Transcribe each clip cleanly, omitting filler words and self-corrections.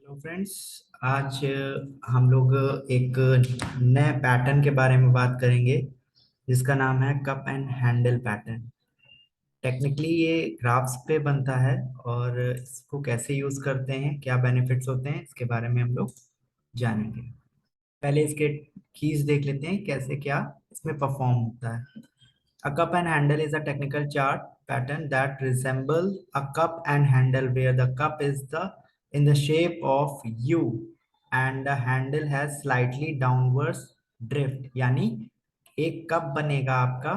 Hello friends. आज हम लोग एक नए पैटर्न के बारे में बात करेंगे जिसका नाम है cup and handle pattern. Technically ये ग्राफ्स पे बनता है और इसको कैसे यूज करते हैं, क्या बेनिफिट्स होते हैं, इसके बारे में हम लोग जानेंगे। पहले इसके कीज देख लेते हैं कैसे क्या इसमें परफॉर्म होता है। A cup and handle is a technical chart pattern that resembles a cup and handle where the cup is in the shape of U and the handle has slightly downwards drift। यानी एक cup बनेगा आपका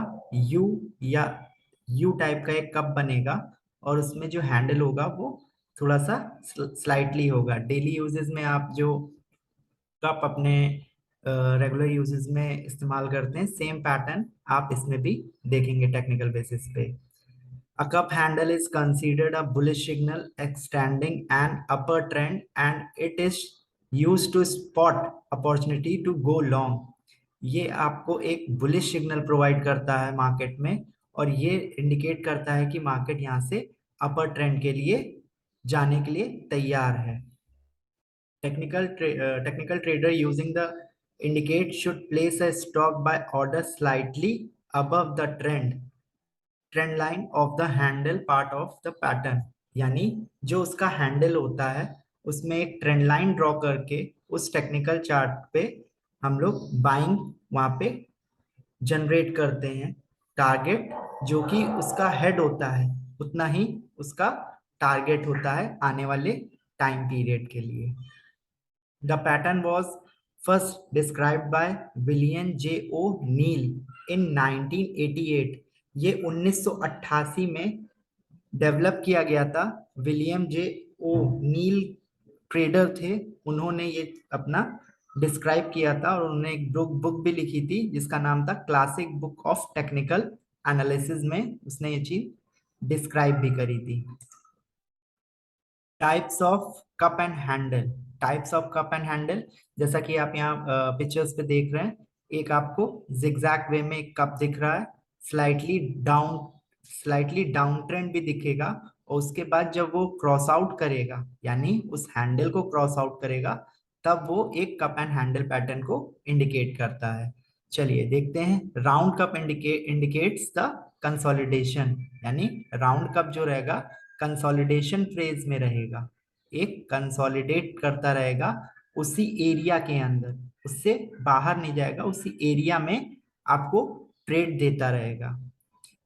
U या U type का एक cup बनेगा और उसमें जो हैंडल होगा वो थोड़ा सा स्लाइटली होगा। डेली यूजेस में आप जो कप अपने रेगुलर यूजेस में इस्तेमाल करते हैं, सेम पैटर्न आप इसमें भी देखेंगे टेक्निकल बेसिस पे। A cup handle is considered a bullish signal extending an upper trend and it is used to spot opportunity to go long। ये आपको एक बुलिश सिग्नल प्रोवाइड करता है मार्केट में और ये इंडिकेट करता है कि मार्केट यहाँ से अपर ट्रेंड के लिए जाने के लिए तैयार है। Technical trader using the indicate should place a stock buy order slightly above the trend line of the handle part of the pattern। यानी जो उसका हैंडल होता है उसमें एक ट्रेंड लाइन ड्रॉ करके उस टेक्निकल चार्ट पे हम लोग बाइंग वहां पे जनरेट करते हैं। टारगेट जो कि उसका हेड होता है उतना ही उसका टारगेट होता है आने वाले टाइम पीरियड के लिए। The pattern was first described by William J. O'Neill in 1988। ये 1988 में डेवलप किया गया था। विलियम जे ओ नील ट्रेडर थे, उन्होंने ये अपना डिस्क्राइब किया था और उन्होंने एक बुक भी लिखी थी जिसका नाम था classic book of technical analysis. में उसने ये चीज डिस्क्राइब भी करी थी। Types of cup and handle. Types of cup and handle जैसा कि आप यहाँ पिक्चर्स पे देख रहे हैं, एक आपको जिगजैग वे में एक कप दिख रहा है, स्लाइटली डाउन ट्रेंड भी दिखेगा और उसके बाद जब वो क्रॉस आउट करेगा यानी उस हैंडल को क्रॉस आउट करेगा तब वो एक कप एंड हैंडल पैटर्न को इंडिकेट करता है। चलिए देखते हैं। Round cup indicates the consolidation. यानी राउंड कप जो रहेगा कंसोलिडेशन फेज में रहेगा, एक कंसोलिडेट करता रहेगा उसी एरिया के अंदर, उससे बाहर नहीं जाएगा, उसी एरिया में आपको ट्रेड देता रहेगा।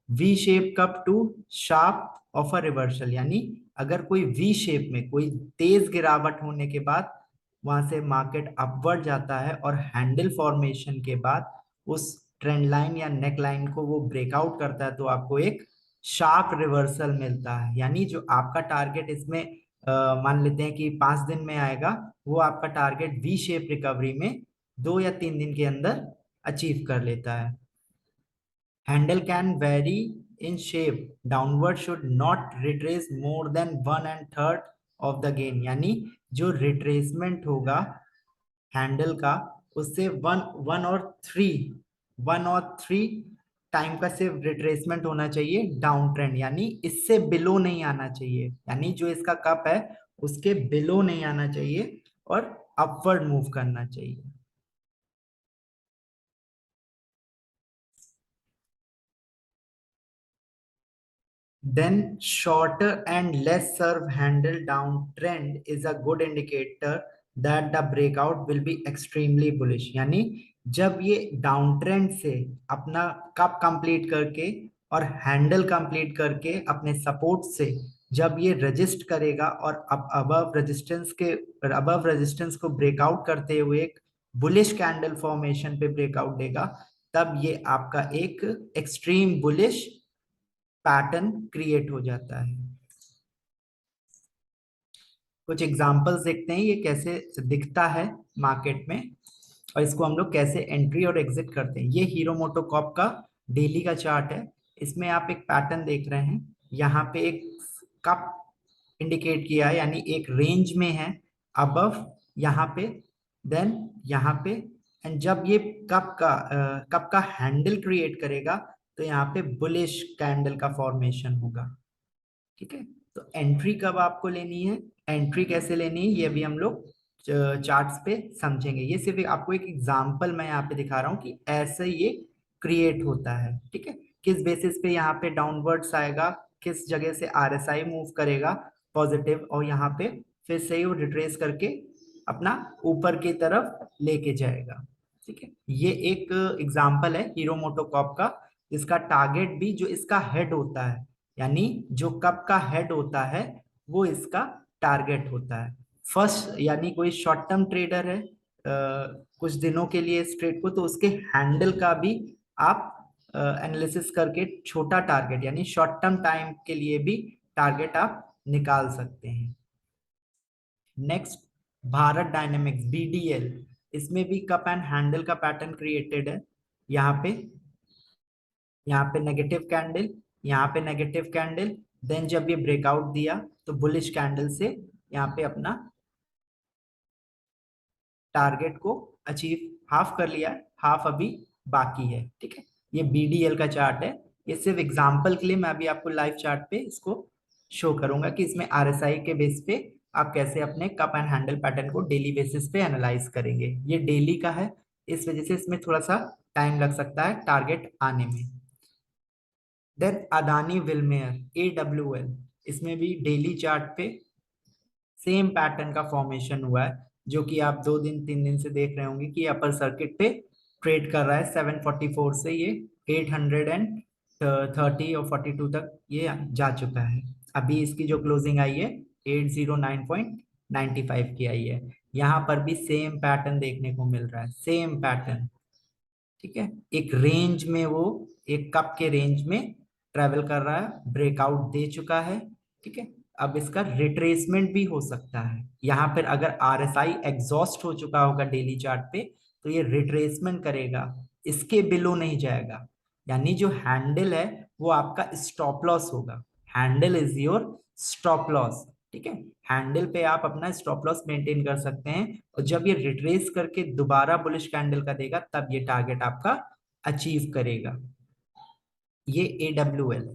V shape cup to sharp of a reversal. यानी अगर कोई वी शेप में कोई तेज गिरावट होने के बाद वहां से मार्केट अपवर्ड जाता है और हैंडल फॉर्मेशन के बाद उस ट्रेंड लाइन या नेक लाइन को वो ब्रेकआउट करता है तो आपको एक शार्प रिवर्सल मिलता है। यानी जो आपका टारगेट इसमें मान लेते हैं कि 5 दिन में आएगा, वो आपका टारगेट वी शेप रिकवरी में 2 या 3 दिन के अंदर अचीव कर लेता है। Handle can vary in shape. Downward should not retrace more than 1/3 of the gain। यानी जो रिट्रेसमेंट होगा हैंडल का उससे वन और थ्री टाइम का सिर्फ रिट्रेसमेंट होना चाहिए डाउन ट्रेंड, यानी इससे बिलो नहीं आना चाहिए। यानी जो इसका कप है उसके बिलो नहीं आना चाहिए और अपवर्ड मूव करना चाहिए। Then shorter and less serve handle downtrend is a good indicator that the breakout will be extremely bullish। यानी जब ये डाउन ट्रेंड से अपना कप कंप्लीट करके और हैंडल कंप्लीट करके अपने सपोर्ट से जब ये रजिस्ट करेगा और अब अबव रेजिस्टेंस को ब्रेकआउट करते हुए एक बुलिश कैंडल फॉर्मेशन पे ब्रेकआउट देगा, तब ये आपका एक एक्सट्रीम बुलिश पैटर्न क्रिएट हो जाता है। कुछ एग्जांपल्स देखते हैं ये कैसे दिखता है मार्केट में और इसको हम लोग कैसे एंट्री और एग्जिट करते हैं। ये हीरो मोटोकॉर्प का डेली का चार्ट है। इसमें आप एक पैटर्न देख रहे हैं, यहाँ पे एक कप इंडिकेट किया है यानी एक रेंज में है अबव यहाँ पे, देन यहाँ पे, एंड जब ये कप का हैंडल क्रिएट करेगा तो यहाँ पे बुलिश कैंडल का फॉर्मेशन होगा। ठीक है, तो एंट्री कब आपको लेनी है? एंट्री कैसे लेनी है ये भी हम लोग चार्ट्स पे समझेंगे। ये सिर्फ आपको एक एग्जांपल मैं यहाँ पे दिखा रहा हूँ कि ऐसे ये क्रिएट होता है, ठीक है। किस बेसिस पे यहाँ पे डाउनवर्ड्स आएगा, किस जगह से आरएसआई मूव करेगा पॉजिटिव, और यहाँ पे फिर से वो रिट्रेस करके अपना ऊपर की तरफ लेके जाएगा, ठीक है। ये एक एग्जांपल है हीरो मोटोकॉर्प का, जिसका टारगेट भी जो इसका हेड होता है, यानी जो कप का हेड होता है वो इसका टारगेट होता है। फर्स्ट यानी कोई शॉर्ट टर्म ट्रेडर है कुछ दिनों के लिए इस ट्रेड को, तो उसके हैंडल का भी आप एनालिसिस करके छोटा टारगेट यानी शॉर्ट टर्म टाइम के लिए भी टारगेट आप निकाल सकते हैं। नेक्स्ट, भारत डायनेमिक्स बीडीएल, इसमें भी कप एंड हैंडल का पैटर्न क्रिएटेड है। यहाँ पे यहाँ पे नेगेटिव कैंडल, यहाँ पे नेगेटिव कैंडल, देन जब ये ब्रेकआउट दिया तो बुलिश कैंडल से यहाँ पे अपना टारगेट को अचीव हाफ कर लिया है, हाफ अभी बाकी है, ठीक है। ये बीडीएल का चार्ट है, ये सिर्फ एग्जांपल के लिए मैं अभी आपको लाइव चार्ट पे इसको शो करूंगा कि इसमें आरएसआई के बेस पे आप कैसे अपने कप एंड हैंडल पैटर्न को डेली बेसिस पे एनालाइज करेंगे। ये डेली का है, इस वजह से इसमें थोड़ा सा टाइम लग सकता है टारगेट आने में। देन अदानी विलमेयर एडब्ल्यूएल, इसमें भी डेली चार्ट पे सेम पैटर्न का फॉर्मेशन हुआ है, जो कि आप 2 दिन 3 दिन से देख रहे होंगे कि अपर सर्किट पे ट्रेड कर रहा है 744 से ये 830 और 42 तक ये जा चुका है। अभी इसकी जो क्लोजिंग आई है 809.95 की आई है। यहाँ पर भी सेम पैटर्न देखने को मिल रहा है, सेम पैटर्न, ठीक है। एक रेंज में वो एक कप के रेंज में ट्रेवल कर रहा है, ब्रेकआउट दे चुका है, ठीक है। अब इसका रिट्रेसमेंट भी हो सकता है। यहाँ पर अगर आरएसआई एग्जॉस्ट हो चुका होगा डेली चार्ट पे, तो ये रिट्रेसमेंट करेगा, इसके बिलो नहीं जाएगा। यानी जो हैंडल है वो आपका स्टॉप लॉस होगा, handle is your stop loss, ठीक है। हैंडल पे आप अपना स्टॉप लॉस मेंटेन कर सकते हैं, और जब ये रिट्रेस करके दोबारा बुलिश कैंडल का देगा तब ये टारगेट आपका अचीव करेगा। ये एडब्ल्यूएल।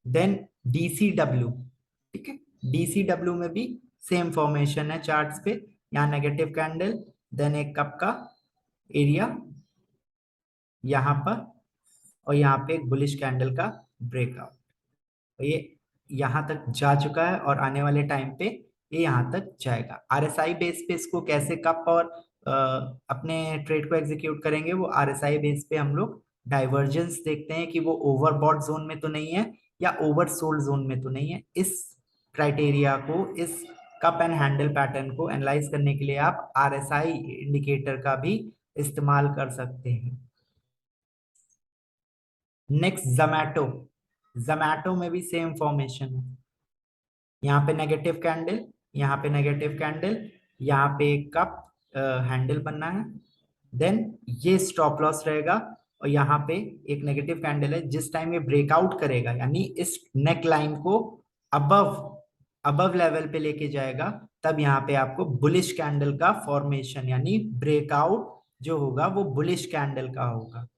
देन डीसीडब्ल्यू, ठीक है। डीसीडब्ल्यू में भी सेम फॉर्मेशन है चार्ट्स पे, यहाँ नेगेटिव कैंडल, देन एक कप का एरिया यहाँ पर, और यहाँ पे एक बुलिश कैंडल का ब्रेकआउट। ये यहाँ तक जा चुका है और आने वाले टाइम पे ये यहाँ तक जाएगा। आरएसआई बेस पे इसको कैसे कप और अपने ट्रेड को एग्जीक्यूट करेंगे, वो आरएसआई बेस पे हम लोग डाइवर्जेंस देखते हैं कि वो ओवरबॉट जोन में तो नहीं है या ओवरसोल्ड जोन में तो नहीं है। इस क्राइटेरिया को, इस कप एंड हैंडल पैटर्न को एनालाइज करने के लिए आप आरएसआई इंडिकेटर का भी इस्तेमाल कर सकते हैं। नेक्स्ट जोमैटो, जोमैटो में भी सेम फॉर्मेशन है, यहाँ पे नेगेटिव कैंडल, यहाँ पे नेगेटिव कैंडल, यहाँ पे एक कप हैंडल बनना है, देन ये स्टॉप लॉस रहेगा, और यहाँ पे एक नेगेटिव कैंडल है। जिस टाइम ये ब्रेकआउट करेगा यानी इस नेक लाइन को अबव अबव लेवल पे लेके जाएगा, तब यहाँ पे आपको बुलिश कैंडल का फॉर्मेशन यानी ब्रेकआउट जो होगा वो बुलिश कैंडल का होगा।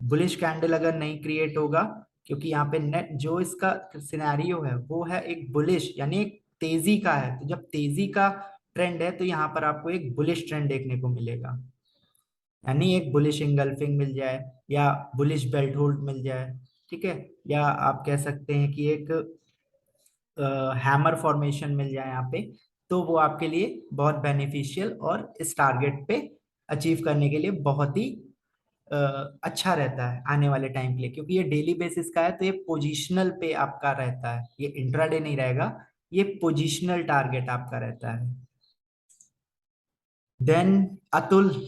बुलिश कैंडल अगर नहीं क्रिएट होगा, क्योंकि यहाँ पे नेट जो इसका सिनेरियो है वो है एक बुलिश यानी एक तेजी का है, तो जब तेजी का ट्रेंड है तो यहाँ पर आपको एक बुलिश ट्रेंड देखने को मिलेगा, यानी एक बुलिश इंगल्फिंग मिल जाए या बुलिश बेल्ट होल्ड मिल जाए, ठीक है। या आप कह सकते हैं कि एक हैमर फॉर्मेशन मिल जाए यहाँ पे, तो वो आपके लिए बहुत बेनिफिशियल और इस टारगेट पे अचीव करने के लिए बहुत ही अच्छा रहता है आने वाले टाइम के लिए, क्योंकि ये डेली बेसिस का है तो ये पोजिशनल पे आपका रहता है, ये इंट्राडे नहीं रहेगा, ये पोजिशनल टारगेट आपका रहता है। Then Atul,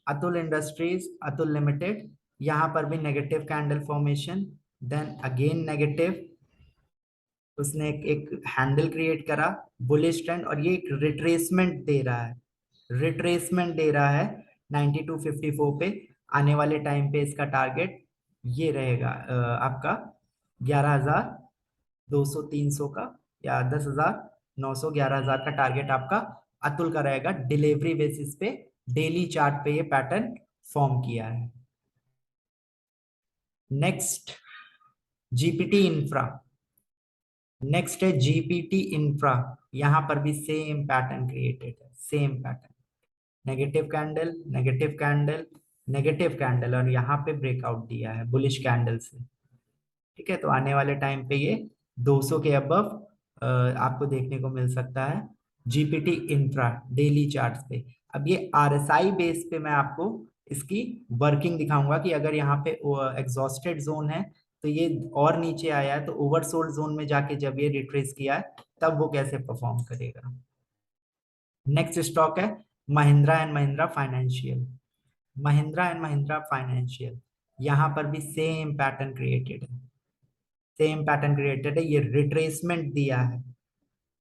Atul industries, Atul limited, यहाँ पर भी negative candle formation, then again negative, उसने एक हैंडल क्रिएट करा बुलिश ट्रेंड, और ये एक रिट्रेसमेंट दे रहा है, रिट्रेसमेंट दे रहा है 9254 पे। आने वाले टाइम पे इसका टारगेट ये रहेगा आपका 11,200 300 का, या 10,900 11,000 का टारगेट आपका अतुल का रहेगा। डिलीवरी बेसिस पे डेली चार्ट पे ये पैटर्न फॉर्म किया है। नेक्स्ट जीपीटी इंफ्रा, नेक्स्ट है जीपीटी इंफ्रा, यहाँ पर भी सेम पैटर्न क्रिएटेड है, same pattern, negative candle, negative candle, negative candle, और यहाँ पे ब्रेकआउट दिया है बुलिश कैंडल से। ठीक है, तो आने वाले टाइम पे ये 200 के अबव आपको देखने को मिल सकता है जीपीटी इंफ्रा डेली चार्ट्स पे। अब ये आरएसआई बेस पे मैं आपको इसकी वर्किंग दिखाऊंगा कि अगर यहाँ पे एग्जॉस्टेड जोन है तो ये और नीचे आया है, तो ओवरसोल्ड जोन में जाके जब ये रिट्रेस किया है तब वो कैसे परफॉर्म करेगा। नेक्स्ट स्टॉक है Mahindra and Mahindra financial. Mahindra and Mahindra financial, यहाँ पर भी सेम पैटर्न क्रिएटेड है, सेम पैटर्न क्रिएटेड है। ये रिट्रेसमेंट दिया है,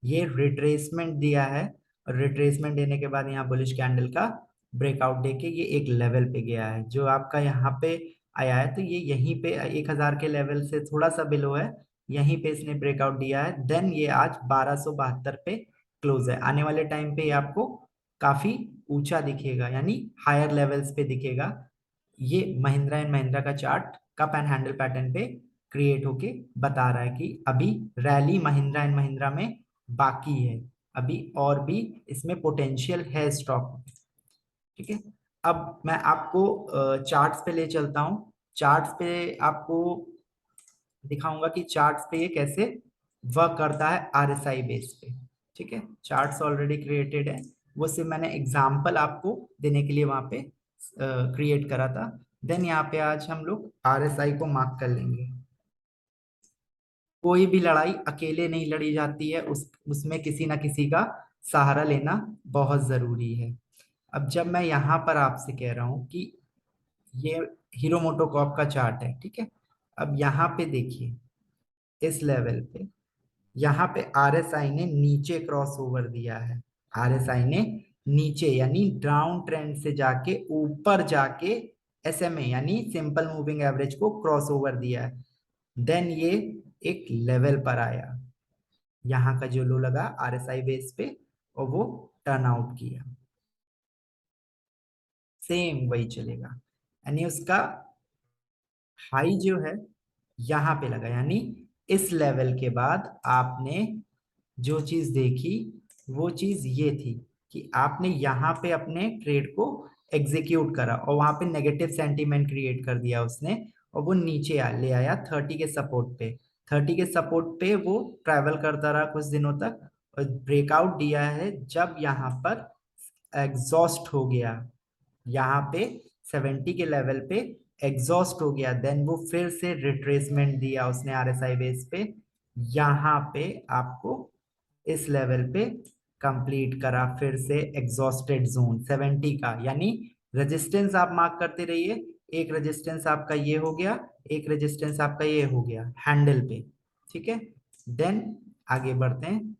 ये रिट्रेसमेंट दिया है, और रिट्रेसमेंट देने के बाद यहाँ बुलिश कैंडल का ब्रेकआउट देके ये एक लेवल पे गया है जो आपका यहाँ पे आया है। तो ये यहीं पे 1000 के लेवल से थोड़ा सा बिलो है, यहीं पे इसने ब्रेकआउट दिया है। देन ये आज 1272 पे क्लोज है। आने वाले टाइम पे ये आपको काफी ऊंचा दिखेगा, यानी हायर लेवल्स पे दिखेगा। ये महिंद्रा एंड महिंद्रा का chart cup and handle pattern पे क्रिएट होके बता रहा है कि अभी रैली महिंद्रा एंड महिंद्रा में बाकी है, अभी और भी इसमें पोटेंशियल है स्टॉक में। ठीक है, अब मैं आपको चार्ट्स पे ले चलता हूँ, चार्ट्स पे आपको दिखाऊंगा कि चार्ट्स पे ये कैसे वर्क करता है आरएसआई बेस पे। ठीक है, चार्ट्स ऑलरेडी क्रिएटेड है, वो सिर्फ मैंने एग्जांपल आपको देने के लिए वहां पे क्रिएट करा था। देन यहाँ पे आज हम लोग आरएसआई को मार्क कर लेंगे। कोई भी लड़ाई अकेले नहीं लड़ी जाती है, उसमें किसी ना किसी का सहारा लेना बहुत जरूरी है। अब जब मैं यहाँ पर आपसे कह रहा हूँ कि ये हीरो मोटोकॉर्प का चार्ट है, ठीक है, अब यहाँ पे देखिए इस लेवल पे, यहाँ पे आरएसआई ने नीचे क्रॉस ओवर दिया है, आरएसआई ने नीचे यानी डाउन ट्रेंड से जाके ऊपर जाके एसएमए यानी सिंपल मूविंग एवरेज को क्रॉस ओवर दिया है। देन ये एक लेवल पर आया, यहाँ का जो लो लगा आरएसआई बेस पे और वो टर्न आउट किया, सेम वही चलेगा, यानी उसका हाई जो है यहाँ पे लगा, यानी इस लेवल के बाद आपने जो चीज देखी वो चीज ये थी कि आपने यहाँ पे अपने ट्रेड को एग्जीक्यूट करा और वहां पे नेगेटिव सेंटीमेंट क्रिएट कर दिया उसने, और वो नीचे ले आया 30 के सपोर्ट पे। 30 के सपोर्ट पे वो ट्रैवल करता रहा कुछ दिनों तक और ब्रेकआउट दिया है जब यहाँ पर एग्जॉस्ट हो गया, यहाँ पे 70 के लेवल पे एग्जॉस्ट हो गया। देन वो फिर से रिट्रेसमेंट दिया उसने आरएसआई बेस पे, यहाँ पे आपको इस लेवल पे कंप्लीट करा फिर से एग्जॉस्टेड जोन 70 का, यानी रेजिस्टेंस आप मार्क करते रहिए। एक रेजिस्टेंस आपका ये हो गया, एक रेजिस्टेंस आपका ये हो गया हैंडल पे। ठीक है, देन आगे बढ़ते हैं।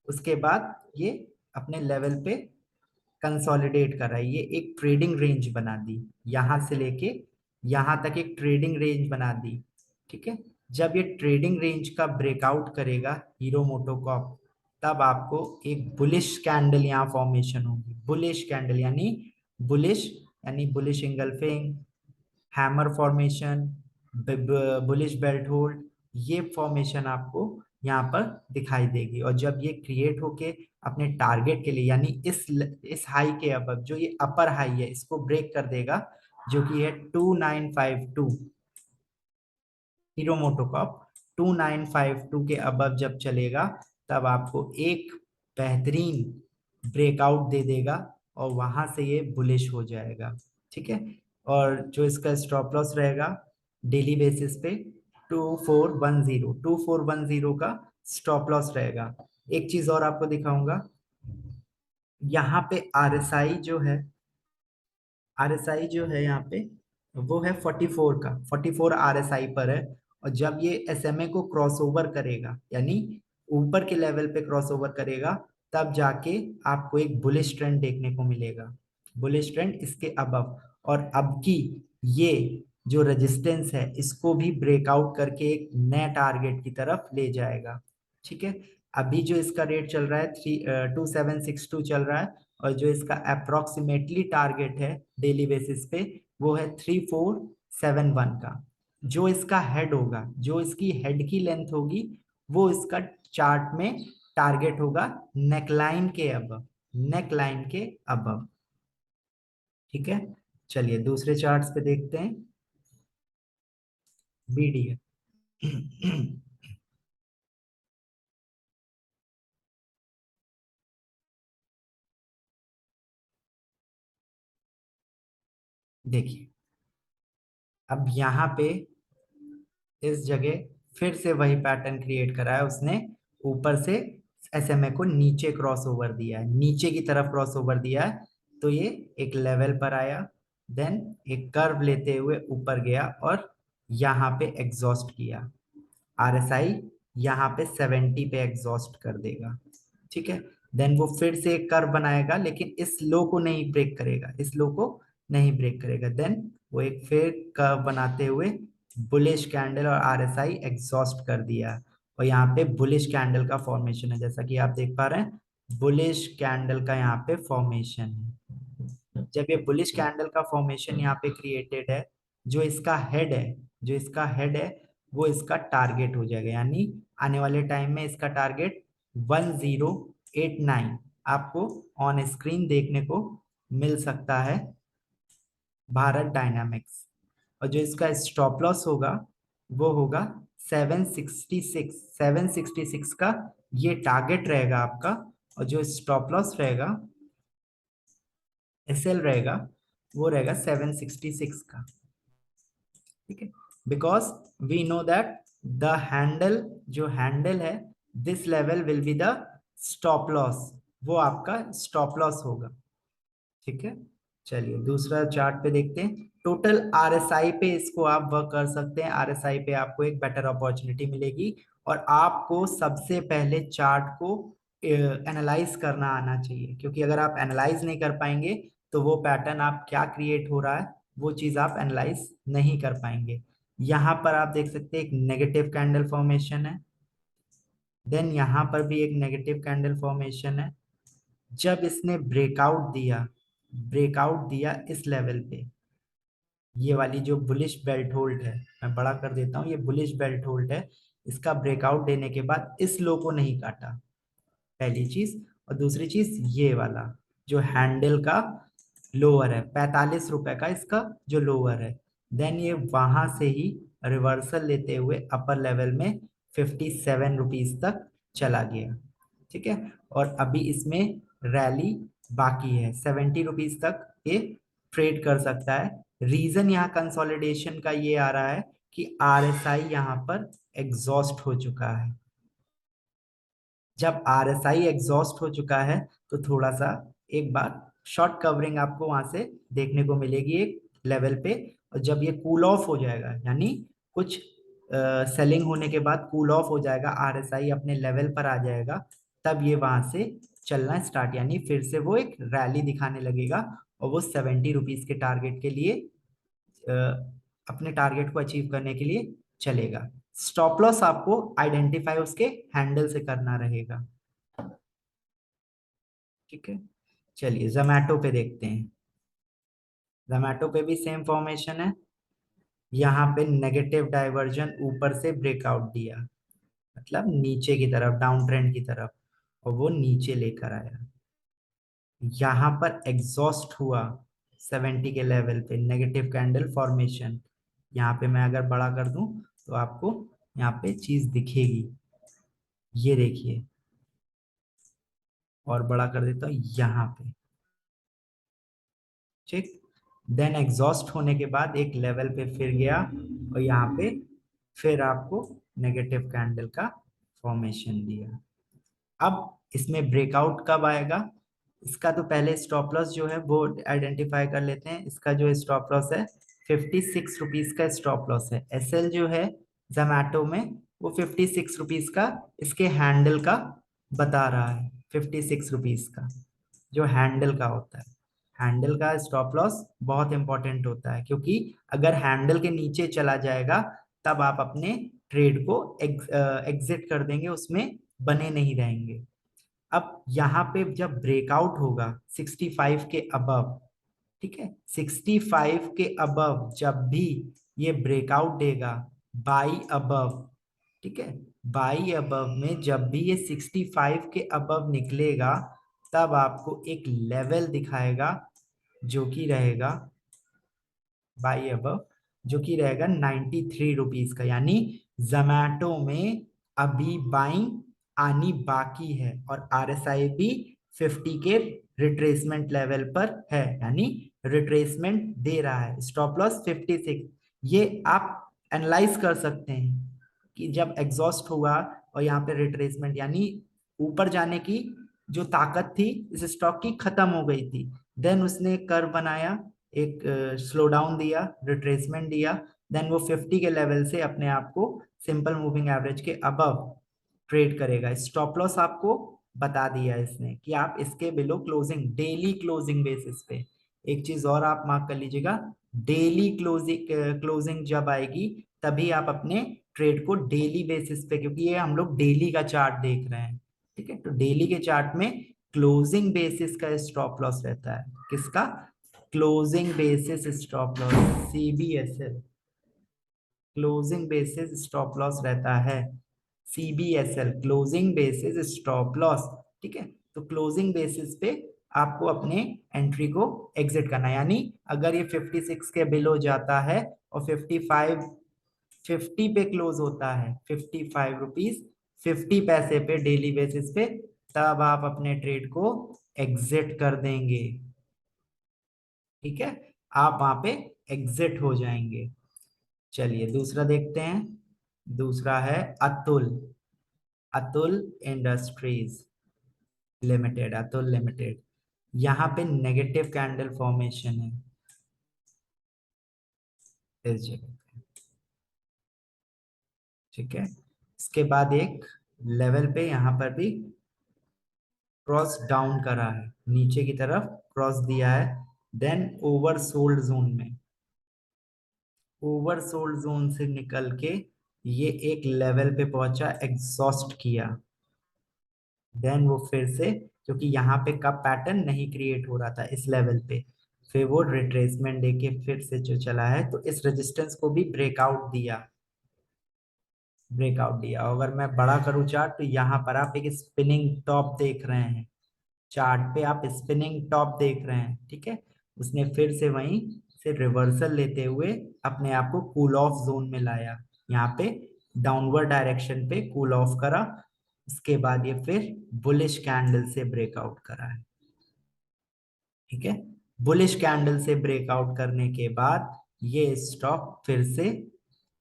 उसके बाद ये अपने लेवल पे कंसोलिडेट कर रहा है, ये एक ट्रेडिंग रेंज बना दी, यहां से लेके यहां तक एक ट्रेडिंग रेंज बना दी। ठीक है, जब ये ट्रेडिंग रेंज का ब्रेकआउट करेगा हीरो मोटोकॉर्प, तब आपको एक बुलिश कैंडल यहाँ फॉर्मेशन होगी, बुलिश कैंडल यानी बुलिश, यानी bullish engulfing, hammer formation, bullish belt hold, ये फॉर्मेशन आपको यहाँ पर दिखाई देगी। और जब ये क्रिएट होके अपने टारगेट के लिए यानी इस हाई के अब जो ये अपर हाई है इसको ब्रेक कर देगा, जो कि है 2952, हीरो मोटोकॉप 2952 के अबव जब चलेगा तब आपको एक बेहतरीन ब्रेकआउट दे देगा और वहां से ये बुलिश हो जाएगा। ठीक है, और जो इसका स्टॉप लॉस रहेगा डेली बेसिस पे 2410 का स्टॉप लॉस रहेगा। एक चीज और आपको दिखाऊंगा, यहाँ पे आरएसआई जो है, आरएसआई जो है यहाँ पे वो है 44 का, 44 आरएसआई पर है। और जब ये एसएमए को क्रॉस ओवर करेगा यानी ऊपर के लेवल पे क्रॉस ओवर करेगा, तब जाके आपको एक बुलिश ट्रेंड देखने को मिलेगा, बुलिश ट्रेंड इसके अबव। और अब की ये जो रेजिस्टेंस है इसको भी ब्रेकआउट करके एक नए टारगेट की तरफ ले जाएगा। ठीक है, अभी जो इसका रेट चल रहा है 2762 चल रहा है, और जो इसका अप्रोक्सीमेटली टारगेट है डेली बेसिस पे वो है 3471 का। जो इसका हेड होगा, जो इसकी हेड की लेंथ होगी वो इसका चार्ट में टारगेट होगा नेकलाइन के अबव, नेकलाइन के अबव। ठीक है, चलिए दूसरे चार्ट्स पे देखते हैं। बीडीए देखिए, अब यहाँ पे इस जगह फिर से वही पैटर्न क्रिएट करा है उसने। ऊपर से एसएमए को नीचे क्रॉस ओवर दिया है, नीचे की तरफ क्रॉस ओवर दिया है, तो ये एक लेवल पर आया, देन एक कर्व लेते हुए ऊपर गया और यहाँ पे एग्जॉस्ट किया। आरएसआई यहाँ पे 70 पे एग्जॉस्ट कर देगा। ठीक है, देन वो फिर से एक कर्व बनाएगा, लेकिन इस लो को नहीं ब्रेक करेगा, इस लो को नहीं ब्रेक करेगा। देन वो एक फिर कर्व बनाते हुए बुलिश कैंडल और आरएसआई एग्जॉस्ट कर दिया, और यहाँ पे बुलिश कैंडल का फॉर्मेशन है, जैसा कि आप देख पा रहे हैं, बुलिश कैंडल का यहाँ पे फॉर्मेशन है। जब ये बुलिश कैंडल का फॉर्मेशन यहाँ पे क्रिएटेड है, जो इसका हेड है, जो इसका हेड है वो इसका टारगेट हो जाएगा, यानी आने वाले टाइम में इसका टारगेट 1089 आपको ऑन स्क्रीन देखने को मिल सकता है, भारत डायनामिक्स। और जो इसका स्टॉप लॉस होगा वो होगा 766, 766 का ये टारगेट रहेगा आपका, और जो स्टॉप लॉस रहेगा, एसएल रहेगा, वो रहेगा 766 का। ठीक है, because we know that the handle, जो हैंडल है, this level will be the stop loss, वो आपका स्टॉप लॉस होगा। ठीक है, चलिए दूसरा चार्ट पे देखते हैं। टोटल आरएसआई पे इसको आप वर्क कर सकते हैं, आरएसआई पे आपको एक बेटर अपॉर्चुनिटी मिलेगी, और आपको सबसे पहले चार्ट को एनालाइज करना आना चाहिए, क्योंकि अगर आप एनालाइज नहीं कर पाएंगे तो वो पैटर्न आप क्या क्रिएट हो रहा है वो चीज आप एनालाइज नहीं कर पाएंगे। यहाँ पर आप देख सकते हैं एक नेगेटिव कैंडल फॉर्मेशन है, देन यहाँ पर भी एक नेगेटिव कैंडल फॉर्मेशन है। जब इसने ब्रेकआउट दिया इस लेवल पे, ये वाली जो बुलिश बेल्ट होल्ड है, मैं बड़ा कर देता हूँ, ये बुलिश बेल्ट होल्ड है, इसका ब्रेकआउट देने के बाद इस लो को नहीं काटा, पहली चीज। और दूसरी चीज, ये वाला जो हैंडल का लोअर है, 45 रुपए का इसका जो लोअर है, देन ये वहां से ही रिवर्सल लेते हुए अपर लेवल में 57 रुपीज तक चला गया। ठीक है, और अभी इसमें रैली बाकी है, 70 रुपीज तक ये ट्रेड कर सकता है। रीजन यहाँ कंसोलिडेशन का ये आ रहा है कि आरएसआई यहाँ पर एग्जॉस्ट हो चुका है। जब आरएसआई एग्जॉस्ट हो चुका है तो थोड़ा सा एक बार शॉर्ट कवरिंग आपको वहां से देखने को मिलेगी एक लेवल पे, और जब ये कूल ऑफ हो जाएगा, यानी कुछ सेलिंग होने के बाद कूल ऑफ हो जाएगा, आरएसआई अपने लेवल पर आ जाएगा, तब ये वहां से चलना स्टार्ट, यानी फिर से वो एक रैली दिखाने लगेगा, और वो 70 रुपीज के टारगेट के लिए अ, अपने टारगेट को अचीव करने के लिए चलेगा। स्टॉप लॉस आपको आइडेंटिफाई उसके हैंडल से करना रहेगा। ठीक है, चलिए जोमैटो पे देखते हैं। जोमैटो पे भी सेम फॉर्मेशन है, यहाँ पे नेगेटिव डाइवर्जन ऊपर से ब्रेकआउट दिया, मतलब नीचे की तरफ, डाउन ट्रेंड की तरफ, और वो नीचे लेकर आया, यहाँ पर एग्जॉस्ट हुआ 70 के लेवल पे, नेगेटिव कैंडल फॉर्मेशन। यहाँ पे मैं अगर बड़ा कर दूं तो आपको यहाँ पे चीज दिखेगी, ये देखिए, और बड़ा कर देता हूँ यहाँ पे। ठीक, देन एग्जॉस्ट होने के बाद एक लेवल पे फिर गया, और यहाँ पे फिर आपको नेगेटिव कैंडल का फॉर्मेशन दिया। अब इसमें ब्रेकआउट कब आएगा, इसका तो पहले स्टॉप लॉस जो है वो आइडेंटिफाई कर लेते हैं। इसका जो स्टॉप लॉस है 56 रुपीज का स्टॉप लॉस है। एसएल जो है जोमैटो में वो 56 रुपीज का इसके हैंडल का बता रहा है, 56 रुपीज का जो हैंडल का होता है। हैंडल का स्टॉप लॉस बहुत इंपॉर्टेंट होता है, क्योंकि अगर हैंडल के नीचे चला जाएगा तब आप अपने ट्रेड को एग्जिट कर देंगे, उसमें बने नहीं रहेंगे। अब यहाँ पे जब ब्रेकआउट होगा 65 के अबव, ठीक है, 65 के अबव जब भी ये ब्रेकआउट देगा, बाई अबव, ठीक है। बाई अबव में जब भी ये 65 के अबव निकलेगा तब आपको एक लेवल दिखाएगा जो कि रहेगा बाई अबव, जो कि रहेगा 93 रुपीज का, यानी जोमैटो में अभी बाइंग आनी बाकी है और आरएसआई भी 50 के रिट्रेसमेंट लेवल पर है, यानी रिट्रेसमेंट दे रहा है। Stop loss 56। ये आप एनालाइज कर सकते हैं कि जब एग्जॉस्ट हुआ और यहाँ पे रिट्रेसमेंट, यानी ऊपर जाने की जो ताकत थी इस स्टॉक की खत्म हो गई थी। देन उसने कर्व बनाया, एक स्लो डाउन दिया, रिट्रेसमेंट दिया, देन वो 50 के लेवल से अपने आप को सिंपल मूविंग एवरेज के अबव ट्रेड करेगा। स्टॉप लॉस आपको बता दिया इसने कि आप इसके below closing, daily closing basis पे, एक चीज और आप मार्क कर लीजिएगा, डेली क्लोजिंग क्लोजिंग जब आएगी तभी आप अपने ट्रेड को डेली बेसिस पे, क्योंकि ये हम लोग डेली का चार्ट देख रहे हैं, ठीक है, तो डेली के चार्ट में क्लोजिंग बेसिस का स्टॉप लॉस रहता है। किसका? Closing basis stop loss, CBSL, closing basis stop loss रहता है, CBSL, closing basis stop loss. ठीक है, तो क्लोजिंग बेसिस पे आपको अपने एंट्री को एग्जिट करना है, यानी अगर ये 56 के बिलो जाता है और 50 पे क्लोज होता है, 55 रुपीज 50 पैसे पे डेली बेसिस पे, तब आप अपने ट्रेड को एग्जिट कर देंगे। ठीक है, आप वहां पे एग्जिट हो जाएंगे। चलिए दूसरा देखते हैं। दूसरा है Atul, Atul industries limited, Atul limited. यहाँ पे नेगेटिव कैंडल फॉर्मेशन है इस जगह पे। ठीक है, इसके बाद एक लेवल पे यहाँ पर भी क्रॉस डाउन करा है, नीचे की तरफ क्रॉस दिया है, देन ओवरसोल्ड जोन में, ओवरसोल्ड जोन से निकल के ये एक लेवल पे पहुंचा, एग्जॉस्ट किया, देन वो फिर से, क्योंकि यहाँ पे कप पैटर्न नहीं क्रिएट हो रहा था इस लेवल पे, फिर वो रिट्रेसमेंट देके फिर से जो चला है, तो इस रेजिस्टेंस को भी ब्रेकआउट दिया, ब्रेकआउट दिया। और अगर मैं बड़ा करूँ चार्ट तो यहाँ पर आप एक स्पिनिंग टॉप देख रहे हैं, चार्ट पे आप स्पिनिंग टॉप देख रहे हैं। ठीक है, उसने फिर से वहीं से रिवर्सल लेते हुए अपने आप को कूल ऑफ जोन में लाया, यहाँ पे डाउनवर्ड डायरेक्शन पे कूल ऑफ करा, उसके बाद ये फिर बुलिश कैंडल से ब्रेकआउट करा है। ठीक है, बुलिश कैंडल से ब्रेकआउट करने के बाद ये स्टॉक फिर से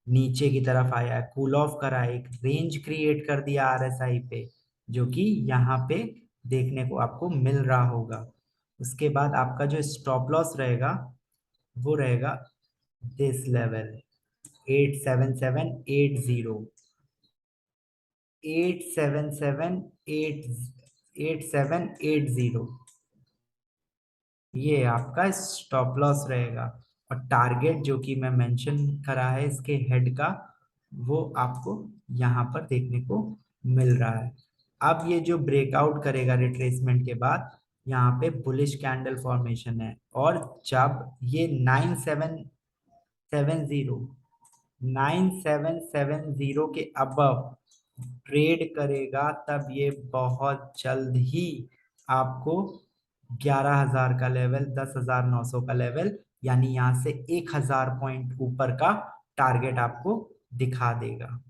नीचे की तरफ आया है, कूल ऑफ करा, एक रेंज क्रिएट कर दिया आरएसआई पे, जो कि यहाँ पे देखने को आपको मिल रहा होगा। उसके बाद आपका जो स्टॉप लॉस रहेगा वो रहेगा दिस लेवल, 87780, 8778 ये आपका स्टॉप लॉस रहेगा। और टारगेट जो कि मैं मेंशन करा है इसके हेड का, वो आपको यहाँ पर देखने को मिल रहा है। अब ये जो ब्रेकआउट करेगा रिट्रेसमेंट के बाद, यहाँ पे बुलिश कैंडल फॉर्मेशन है, और जब ये 9770 के अबव ट्रेड करेगा तब ये बहुत जल्द ही आपको 11,000 का लेवल, 10,900 का लेवल, यानी यहाँ से 1,000 पॉइंट ऊपर का टारगेट आपको दिखा देगा।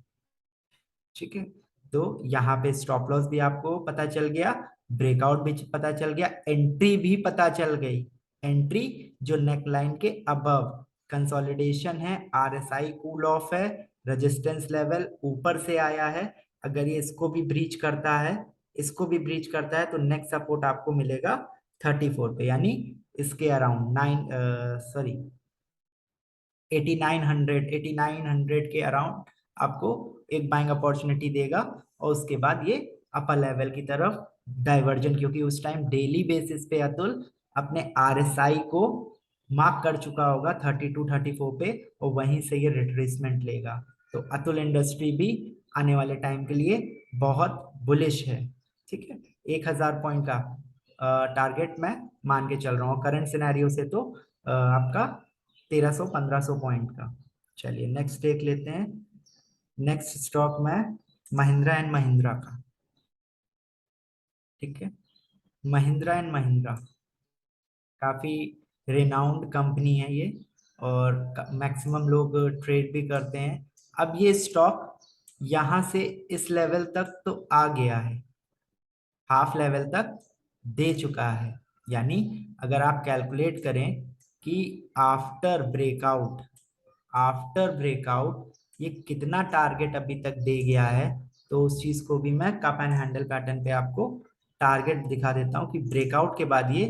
ठीक है, तो यहाँ पे स्टॉप लॉस भी आपको पता चल गया, ब्रेकआउट भी पता चल गया, एंट्री भी पता चल गई। एंट्री जो नेकलाइन के अबव कंसोलिडेशन है, आरएसआई कूल ऑफ है, रेजिस्टेंस लेवल ऊपर से आया है, अगर ये इसको भी ब्रीच करता है, इसको भी ब्रीच करता है, तो नेक्स्ट सपोर्ट आपको मिलेगा 34 पे, यानी इसके अराउंड 8900 के अराउंड आपको एक बाइंग अपॉर्चुनिटी देगा। और उसके बाद ये अपर लेवल की तरफ डाइवर्जन, क्योंकि उस टाइम डेली बेसिस पे अतुल अपने आरएसआई को मार्क कर चुका होगा 32-34 पे, और वहीं से ये रिट्रेसमेंट लेगा। तो अतुल इंडस्ट्री भी आने वाले टाइम के लिए बहुत बुलिश है। ठीक है, 1,000 पॉइंट का टारगेट मैं मान के चल रहा हूँ करंट सिनेरियो से, तो आपका 1300-1500 पॉइंट का। चलिए नेक्स्ट देख लेते हैं। नेक्स्ट स्टॉक में महिंद्रा एंड महिंद्रा का। ठीक है, महिंद्रा एंड महिंद्रा काफी रिनाउंड कंपनी है ये, और मैक्सिमम लोग ट्रेड भी करते हैं। अब ये स्टॉक यहां से इस लेवल तक तो आ गया है, हाफ लेवल तक दे चुका है। यानी अगर आप कैलकुलेट करें कि आफ्टर ब्रेकआउट, आफ्टर ब्रेकआउट ये कितना टारगेट अभी तक दे गया है, तो उस चीज को भी मैं कप एंड हैंडल पैटर्न पे आपको टारगेट दिखा देता हूँ कि ब्रेकआउट के बाद ये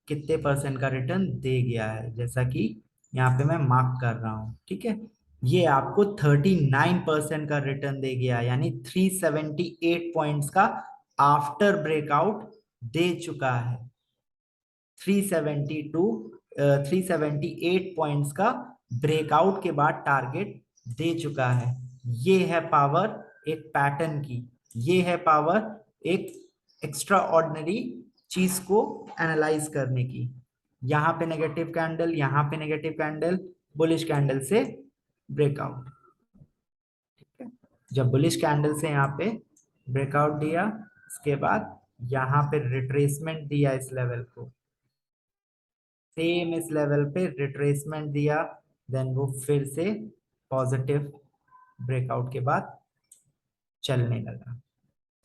कितने परसेंट का रिटर्न दे गया है। जैसा कि यहाँ पे मैं मार्क कर रहा हूँ, ठीक है, ये आपको 39% का रिटर्न दे गया, यानी 378 पॉइंट्स का आफ्टर ब्रेकआउट दे चुका है। 372 378 पॉइंट्स का ब्रेकआउट के बाद टारगेट दे चुका है। ये है पावर एक पैटर्न की, ये है पावर एक एक्स्ट्रा ऑर्डिनरी चीज को एनालाइज करने की। यहाँ पे नेगेटिव कैंडल, यहाँ पे नेगेटिव कैंडल, बुलिश कैंडल से ब्रेकआउट। ठीक है, जब बुलिश कैंडल से यहाँ पे ब्रेकआउट दिया, इसके बाद यहाँ पे रिट्रेसमेंट दिया इस लेवल को, सेम इस लेवल पे रिट्रेसमेंट दिया, देन वो फिर से पॉजिटिव ब्रेकआउट के बाद चलने लगा।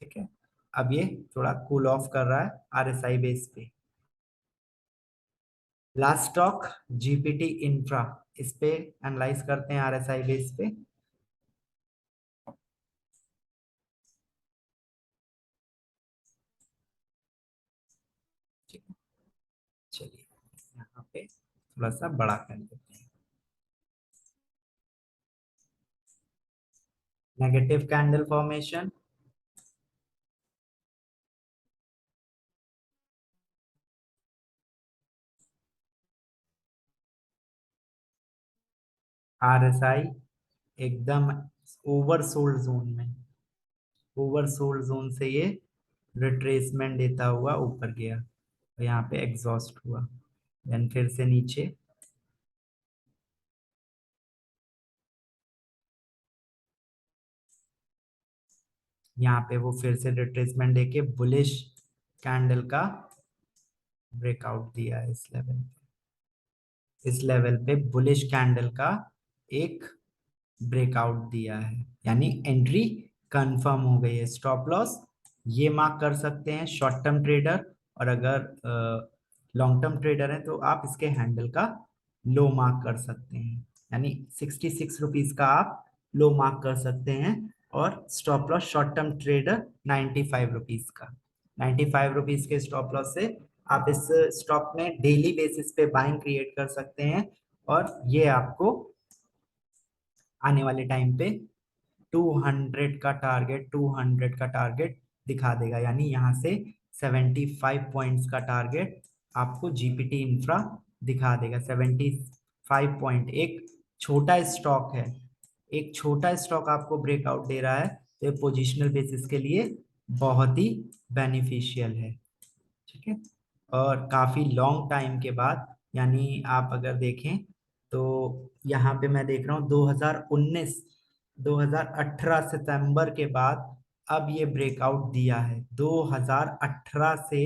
ठीक है, अब ये थोड़ा कूल ऑफ कर रहा है आरएसआई बेस पे। लास्ट स्टॉक जीपीटी इंफ्रा, इस पे एनालाइज करते हैं आरएसआई बेस पे। ठीक है, चलिए यहाँ पे थोड़ा सा बड़ा कर देते हैं। नेगेटिव कैंडल फॉर्मेशन, आरएसआई एकदम ओवरसोल्ड जोन में, ओवरसोल्ड जोन से ये रिट्रेसमेंट देता हुआ ऊपर गया, तो यहाँ पे एग्जॉस्ट हुआ, देन फिर से नीचे, यहाँ पे वो फिर से रिट्रेसमेंट देके बुलिश कैंडल का ब्रेकआउट दिया है इस लेवल पे, इस लेवल पे बुलिश कैंडल का एक ब्रेकआउट दिया है, यानी एंट्री कंफर्म हो गई है। स्टॉप लॉस ये मार्क कर सकते हैं शॉर्ट टर्म ट्रेडर, और अगर लॉन्ग टर्म ट्रेडर है तो आप इसके हैंडल का लो मार्क कर सकते हैं, यानी 66 रुपीज का आप लो मार्क कर सकते हैं। और stop loss short term trader 95 rupees का, 95 रुपीज के स्टॉप लॉस से आप इस स्टॉक में डेली बेसिस पे बाइंग क्रिएट कर सकते हैं, और ये आपको आने वाले टाइम पे 200 का टारगेट, 200 का टारगेट दिखा देगा। यानी यहाँ से 75 पॉइंट्स का टारगेट आपको जीपीटी इंफ्रा दिखा देगा। 75 पॉइंट एक छोटा स्टॉक है, एक छोटा स्टॉक आपको ब्रेकआउट दे रहा है, तो ये पोजिशनल बेसिस के लिए बहुत ही बेनिफिशियल है। ठीक है, और काफी लॉन्ग टाइम के बाद, यानी आप अगर देखें तो यहाँ पे मैं देख रहा हूँ 2019 2018 सितंबर के बाद अब ये ब्रेकआउट दिया है। 2018 से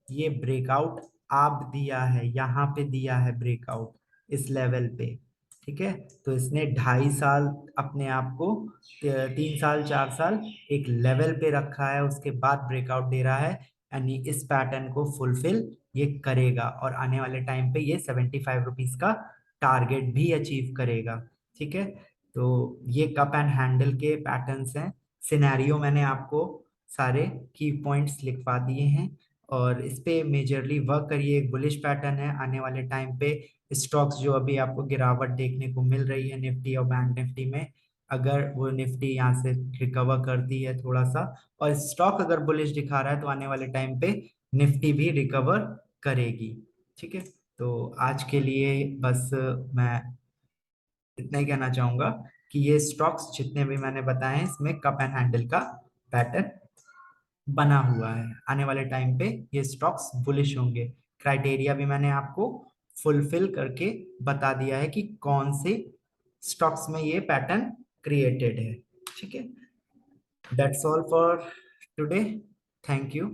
ये ब्रेकआउट आप दिया है, यहाँ पे दिया है ब्रेकआउट इस लेवल पे। ठीक है, तो इसने 2.5 साल अपने आप को, 3 साल 4 साल एक लेवल पे रखा है, उसके बाद ब्रेकआउट दे रहा है, यानी इस पैटर्न को फुलफिल ये करेगा, और आने वाले टाइम पे ये 75 रुपीज का टारगेट भी अचीव करेगा। ठीक है, तो ये कप एंड हैंडल के पैटर्न्स हैं। सिनेरियो मैंने आपको सारे की पॉइंट्स लिखवा दिए हैं, और इस पे मेजरली वर्क करिए। एक बुलिश पैटर्न है, आने वाले टाइम पे स्टॉक्स जो अभी आपको गिरावट देखने को मिल रही है निफ्टी और बैंक निफ्टी में, अगर वो निफ्टी यहाँ से रिकवर करती है थोड़ा सा, और स्टॉक अगर बुलिश दिखा रहा है, तो आने वाले टाइम पे निफ्टी भी रिकवर करेगी। ठीक है, तो आज के लिए बस मैं इतना ही कहना चाहूंगा कि ये स्टॉक्स जितने भी मैंने बताए हैं, इसमें कप एंड हैंडल का पैटर्न बना हुआ है। आने वाले टाइम पे ये स्टॉक्स बुलिश होंगे। क्राइटेरिया भी मैंने आपको फुलफिल करके बता दिया है कि कौन से स्टॉक्स में ये पैटर्न क्रिएटेड है। ठीक है, that's all for today, thank you.